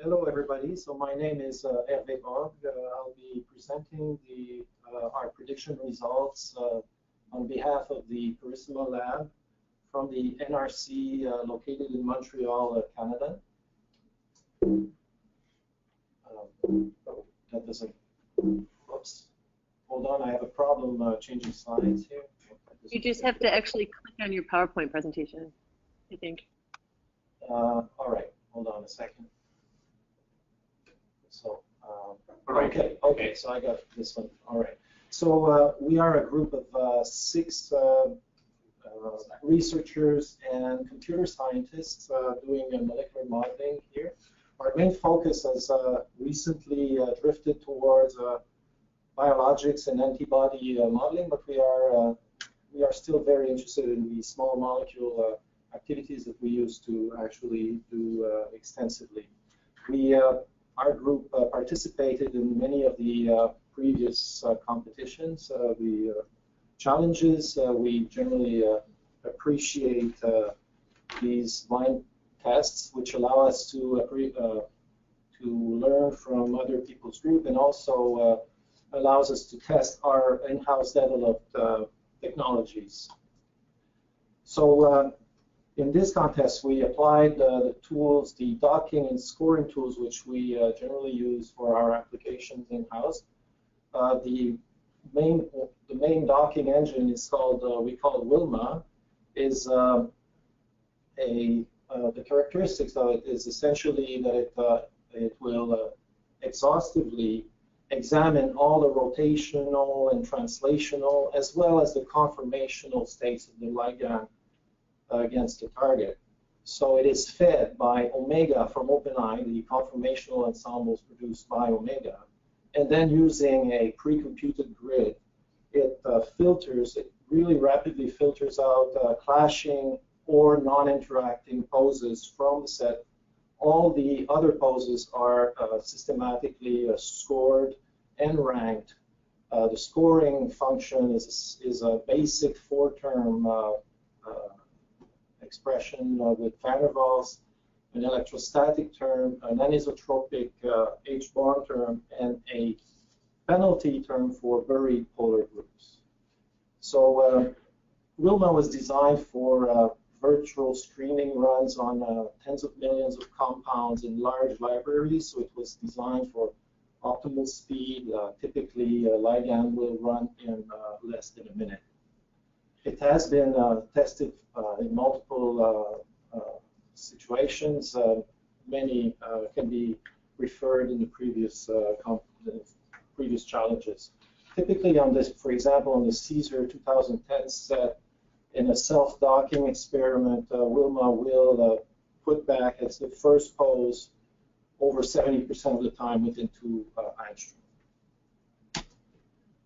Hello, everybody. So my name is Herve. I'll be presenting our prediction results on behalf of the Carissima Lab from the NRC located in Montreal, Canada. That doesn't. Oops. Hold on, I have a problem changing slides here. You just have to actually click on your PowerPoint presentation, I think. All right, hold on a second. So, okay, so I got this one. All right. So we are a group of 6 researchers and computer scientists doing molecular modeling here. Our main focus has recently drifted towards biologics and antibody modeling, but we are still very interested in the small molecule activities that we used to actually do extensively. Our group participated in many of the previous competitions, the challenges. We generally appreciate these blind tests, which allow us to learn from other people's group, and also allows us to test our in-house developed technologies. So in this contest, we applied the tools, the docking and scoring tools, which we generally use for our applications in-house. The main docking engine is called, we call it Wilma, is the characteristics of it is essentially that it will exhaustively examine all the rotational and translational, as well as the conformational states of the ligand against the target. So it is fed by Omega from OpenEye, the conformational ensembles produced by Omega, and then using a pre-computed grid, it really rapidly filters out clashing or non-interacting poses from the set. All the other poses are systematically scored and ranked. The scoring function is a basic 4-term expression with van der Waals, an electrostatic term, an anisotropic H-bar term, and a penalty term for buried polar groups. So Wilma was designed for virtual screening runs on tens of millions of compounds in large libraries, so it was designed for optimal speed. Typically, a ligand will run in less than a minute. It has been tested in multiple situations. Many can be referred in the previous challenges. Typically on this, for example, on the Caesar 2010 set, in a self-docking experiment, Wilma will put back as the first pose over 70% of the time within 2 angstrom.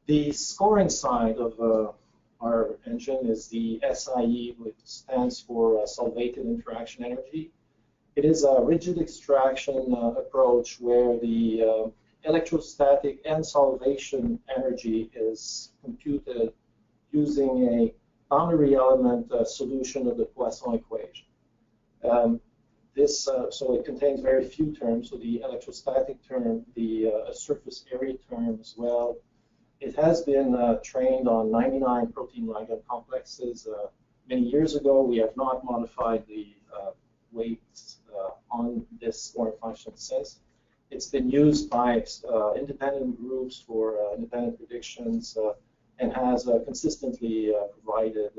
The scoring side of our engine is the SIE, which stands for solvated interaction energy. It is a rigid extraction approach where the electrostatic and solvation energy is computed using a boundary element solution of the Poisson equation. So it contains very few terms, so the electrostatic term, the surface area term as well. It has been trained on 99 protein ligand complexes. Many years ago, we have not modified the weights on this scoring function since. It's been used by independent groups for independent predictions and has consistently provided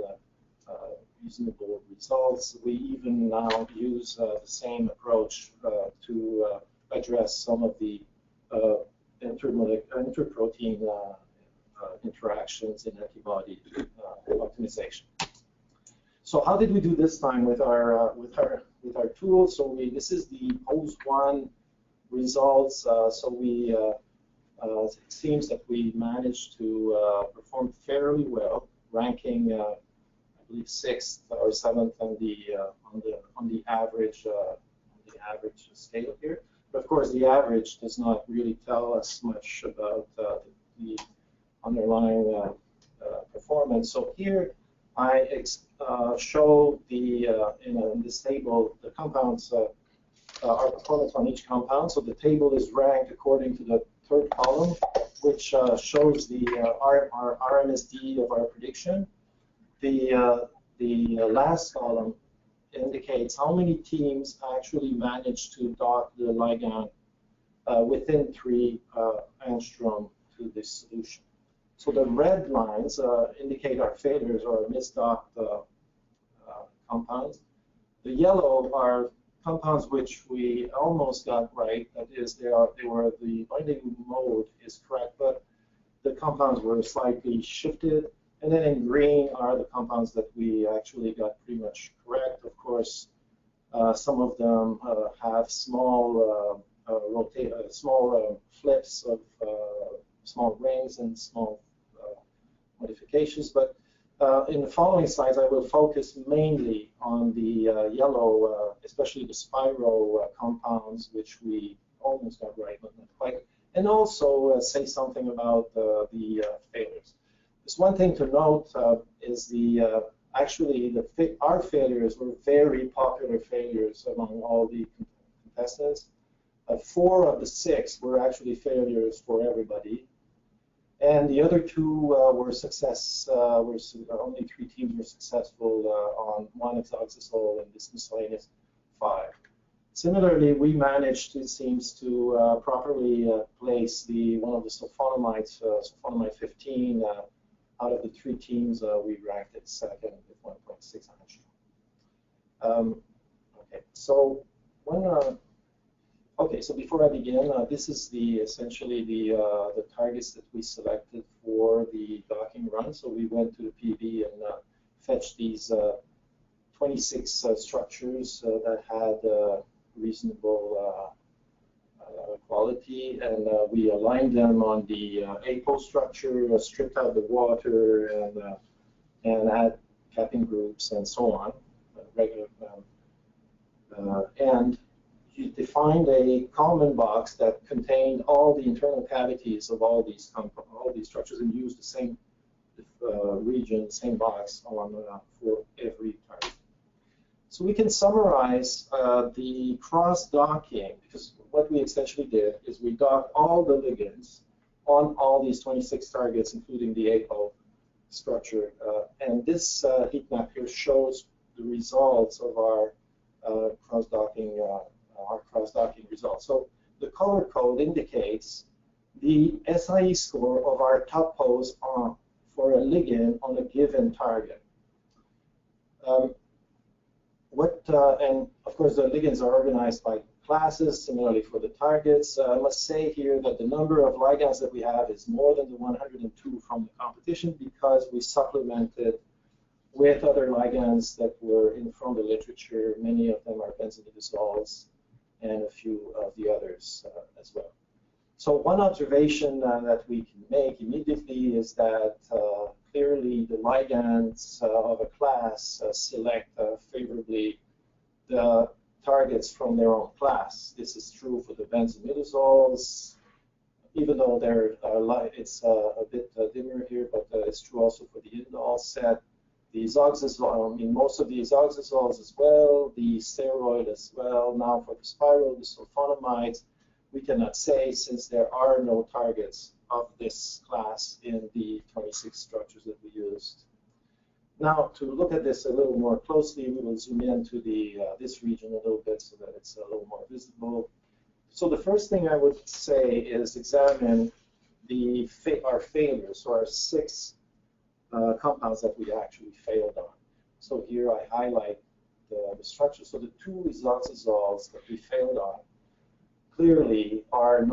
reasonable results. We even now use the same approach to address some of the interprotein interactions in antibody optimization. So how did we do this time with our tools? So this is the pose 1 results. So it seems that we managed to perform fairly well, ranking I believe 6th or 7th on the average scale here. But of course, the average does not really tell us much about the underlying performance. So here I show in this table the compounds our performance on each compound. So the table is ranked according to the third column, which shows the our RMSD of our prediction. The last column indicates how many teams actually managed to dock the ligand within 3 angstrom to this solution. So the red lines indicate our failures or misdocked compounds. The yellow are compounds which we almost got right. That is, the binding mode is correct, but the compounds were slightly shifted. And then in green are the compounds that we actually got pretty much correct. Of course, some of them have small flips of small rings and small modifications. But in the following slides, I will focus mainly on the yellow, especially the spiral compounds, which we almost got right, but not quite. And also say something about the failures. There's one thing to note is our failures were very popular failures among all the contestants. 4 of the 6 were actually failures for everybody, and the other 2 were success. Only 3 teams were successful on 1 hexoxazole and this miscellaneous 5. Similarly, we managed, it seems, to properly place one of the sulfonamides, sulfonamide 15. Out of the 3 teams, we ranked it second with 1.6 angstrom. Okay, so so before I begin, this is essentially the targets that we selected for the docking run. So we went to the PB and fetched these 26 structures that had reasonable quality, and we aligned them on the APO structure, stripped out the water, and add capping groups and so on. And you defined a common box that contained all the internal cavities of all these structures, and used the same region, same box for every target. So we can summarize the cross-docking, because what we essentially did is we docked all the ligands on all these 26 targets, including the APO structure. And this heat map here shows the results of our cross-docking results. So the color code indicates the SIE score of our top pose for a ligand on a given target. And of course, the ligands are organized by classes, similarly for the targets. I must say here that the number of ligands that we have is more than the 102 from the competition, because we supplemented with other ligands that were from the literature. Many of them are benzimidazoles, and a few of the others as well. So one observation that we can make immediately is that clearly the ligands of a class select favorably the targets from their own class. This is true for the benzimidazoles, even though it's a bit dimmer here, but it's true also for the indole set. The oxazole, most of these oxazoles as well, the steroid as well. Now for the spiral, the sulfonamides, we cannot say, since there are no targets of this class in the 26 structures that we used. Now, to look at this a little more closely, we will zoom into this region a little bit so that it's a little more visible. So the first thing I would say is examine our failures, so our 6 compounds that we actually failed on. So here I highlight the structure. So the 2 isoxazoles that we failed on clearly are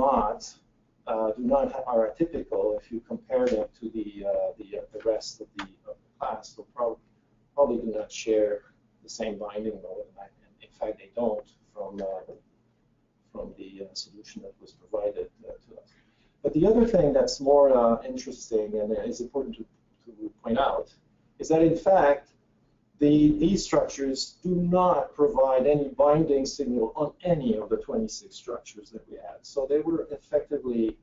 atypical if you compare them to the rest of the class. So probably do not share the same binding mode. And in fact, they don't from the solution that was provided to us. But the other thing that's more interesting and is important to point out is that in fact these structures do not provide any binding signal on any of the 26 structures that we had. So they were effectively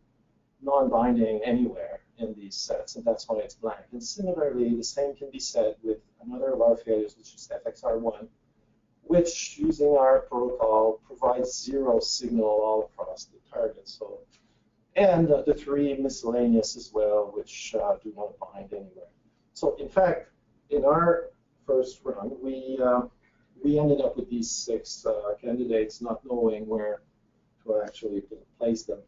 non-binding anywhere in these sets, and that's why it's blank. And similarly, the same can be said with another of our failures, which is FXR1, which using our protocol provides zero signal all across the target. So, and the three miscellaneous as well, which do not bind anywhere. So in fact, in our first run, we ended up with these 6 candidates, not knowing where to actually place them.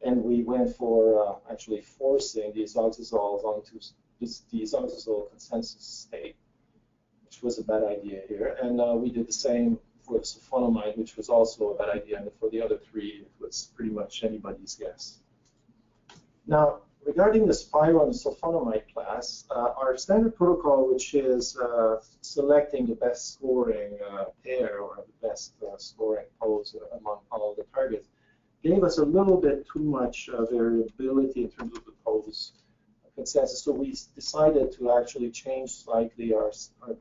And we went for actually forcing these oxazoles onto these oxazole consensus state, which was a bad idea here. And we did the same for the sulfonamide, which was also a bad idea. And for the other 3, it was pretty much anybody's guess. Now, regarding the spiro and the sulfonamide class, our standard protocol, which is selecting the best scoring pair or the best scoring pose among all the targets, gave us a little bit too much variability in terms of the pose consensus. So we decided to actually change slightly our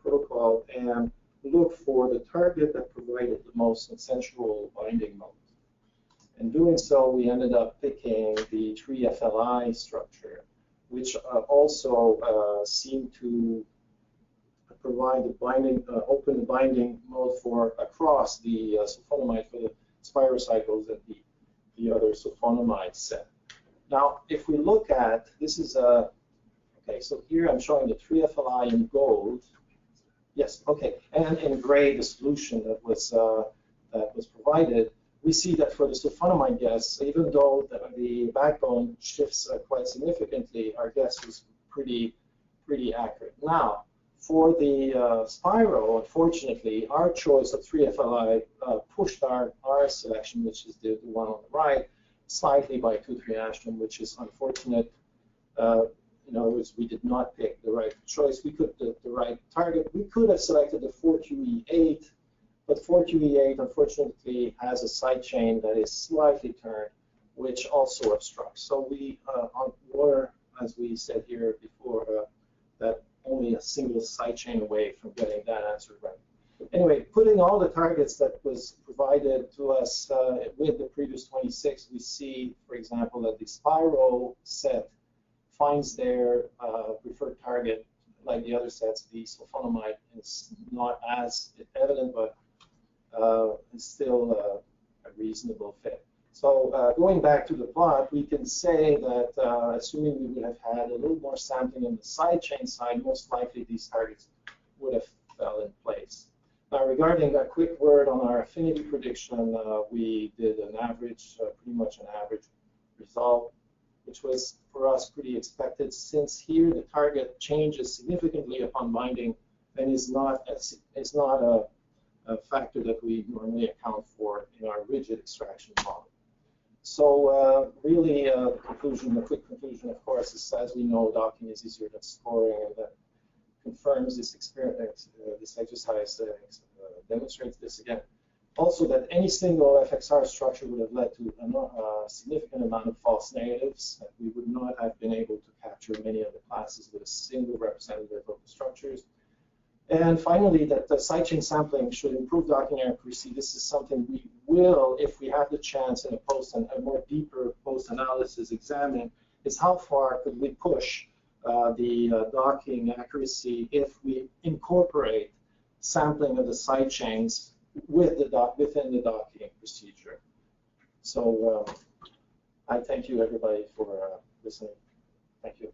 protocol and look for the target that provided the most consensual binding mode. In doing so, we ended up picking the 3-FLI structure, which also seemed to provide the binding, open binding mode for across the sulfonamide for the spirocycles and the other sulfonamide set. Now, if we look at, this is a, okay, so here I'm showing the 3-FLI in gold. Yes, okay, and in gray, the solution that was provided. We see that for the sulfonamide guess, even though the backbone shifts quite significantly, our guess was pretty accurate. Now, for the spiro, unfortunately, our choice of 3-FLI pushed our selection, which is the one on the right, slightly by 2-3 angstrom, which is unfortunate. In other words, we did not pick the right choice. We could the right target. We could have selected the 4QE8, but 4QE8 unfortunately has a side chain that is slightly turned, which also obstructs. So we were, as we said here before, that only a single side chain away from getting that answer right. Anyway, putting all the targets that was provided to us with the previous 26, we see, for example, that the spiro set finds their preferred target, like the other sets. The sulfonamide is not as evident, but it's still a reasonable fit. So going back to the plot, we can say that assuming we would have had a little more sampling on the side chain side, most likely these targets would have fell in place. Now, regarding a quick word on our affinity prediction, we did an average, pretty much an average result, which was for us pretty expected, since here the target changes significantly upon binding and is not a factor that we normally account for in our rigid extraction model. So really, the quick conclusion, of course, is as we know, docking is easier than scoring, and that confirms this experiment, this exercise demonstrates this again. Also, that any single FXR structure would have led to a significant amount of false negatives, that we would not have been able to capture many of the classes with a single representative of the structures. And finally, that the sidechain sampling should improve docking accuracy. This is something we will, if we have the chance in a more deeper post-analysis examine, is how far could we push the docking accuracy if we incorporate sampling of the sidechains within the docking procedure. So I thank you, everybody, for listening. Thank you.